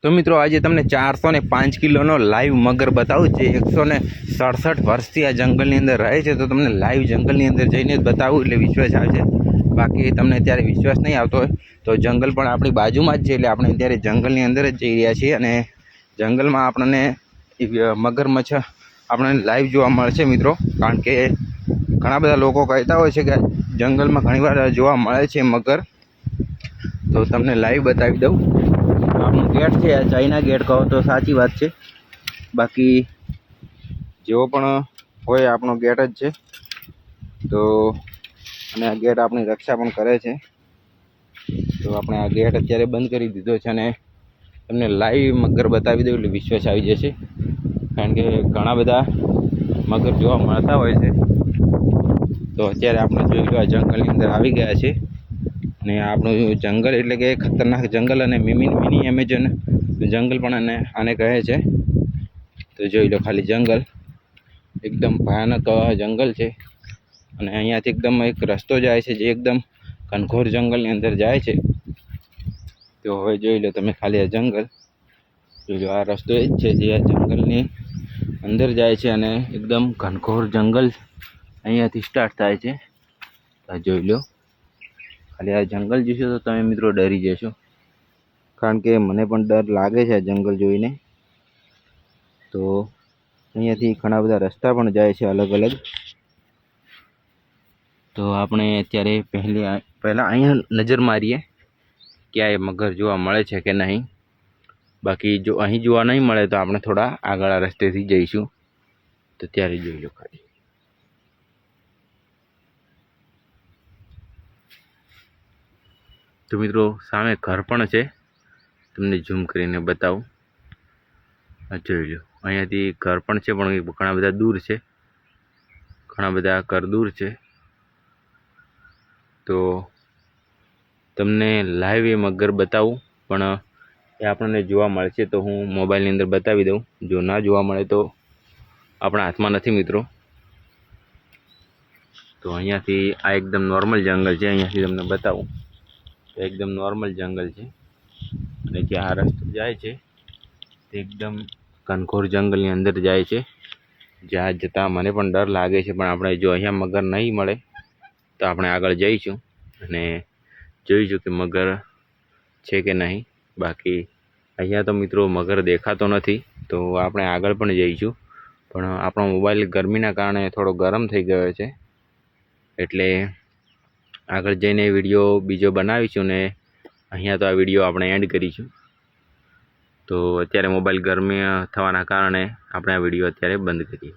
તો મિત્રો આજે તમને 405 કિલોનો લાઈવ મગર બતાવું જે 167 વર્ષથી આ જંગલની અંદર રહે છે। તો તમને લાઈવ જંગલની અંદર જઈને જ બતાવું એટલે વિશ્વાસ આવશે। બાકી તમને ત્યારે વિશ્વાસ નહીં આવતો હોય તો જંગલ પણ આપણી બાજુમાં જ છે, એટલે આપણે અત્યારે જંગલની અંદર જ જઈ રહ્યા છીએ અને જંગલમાં આપણને મગરમચ્છ આપણને લાઈવ જોવા મળશે મિત્રો। કારણ કે ઘણા બધા લોકો કહેતા હોય છે કે જંગલમાં ઘણીવાર જોવા મળે છે મગર, તો તમને લાઈવ બતાવી દઉં। આપણું ગેટ છે, આ ચાઇના ગેટ કહો તો સાચી વાત છે। બાકી જેવો પણ હોય આપણો ગેટ જ છે। તો અને આ ગેટ આપણી રક્ષા પણ કરે છે। તો આપણે આ ગેટ અત્યારે બંધ કરી દીધો છે અને તમને લાઈવ મગર બતાવી દઉં એટલે વિશ્વાસ આવી જશે। કારણ કે ઘણા બધા મગર જોવા મળતા હોય છે। તો અત્યારે આપણે જોઈ લો આ જંગલની અંદર આવી ગયા છે અને આપણું જંગલ એટલે કે ખતરનાક જંગલ અને મિની એમેઝોન જંગલ પણ આને કહે છે। તો જોઈ લો ખાલી જંગલ એકદમ ભયાનક જંગલ છે અને અહીંયાથી એકદમ એક રસ્તો જાય છે જે એકદમ ઘનઘોર જંગલની અંદર જાય છે। તો હવે જોઈ લો તમે ખાલી આ જંગલ જોઈ લો, આ રસ્તો એ જ છે જે આ જંગલની અંદર જાય છે અને એકદમ ઘનઘોર જંગલ અહીંયાથી સ્ટાર્ટ થાય છે। આ જોઈ લો ખાલી આ જંગલ જોશો તો તમે મિત્રો ડરી જશો। કારણ કે મને પણ ડર લાગે છે આ જંગલ જોઈને। તો અહીંયાથી ઘણા બધા રસ્તા પણ જાય છે અલગ અલગ। તો આપણે અત્યારે પહેલાં અહીંયા નજર મારીએ કે આ મગર જોવા મળે છે કે નહીં। બાકી જો અહીં જોવા નહીં મળે તો આપણે થોડા આગળ આ રસ્તેથી જઈશું। તો ત્યારે જોઈ લો ખાલી તો મિત્રો સામે ઘર પણ છે, તમને ઝૂમ કરીને બતાવું। આ જોઈ લો અહીંયાથી ઘર પણ છે પણ ઘણા બધા દૂર છે, ઘણા બધા ઘર દૂર છે। તો તમને લાઈવ એ મગર બતાવું પણ એ આપણને જોવા મળશે તો હું મોબાઈલની અંદર બતાવી દઉં। જો ના જોવા મળે તો આપણા હાથમાં નથી મિત્રો। તો અહીંયાથી આ એકદમ નોર્મલ જંગલ છે, અહીંયાથી તમને બતાવું તો એકદમ નોર્મલ જંગલ છે અને જે આ રસ્તો જાય છે તે એકદમ ઘનઘોર જંગલની અંદર જાય છે। જ્યાં જતાં મને પણ ડર લાગે છે, પણ આપણે જો અહીંયા મગર નહીં મળે તો આપણે આગળ જઈશું અને જોઈશું કે મગર છે કે નહીં। બાકી અહીંયા તો મિત્રો મગર દેખાતો નથી, તો આપણે આગળ પણ જઈશું। પણ આપણો મોબાઈલ ગરમીના કારણે થોડો ગરમ થઈ ગયો છે, એટલે આગળ જઈને વિડીયો બીજો બનાવીશું ને અહીંયા તો આ વિડીયો આપણે એન્ડ કરીશું। તો અત્યારે મોબાઈલ ગરમી થવાના કારણે આપણે આ વિડીયો અત્યારે બંધ કરીએ।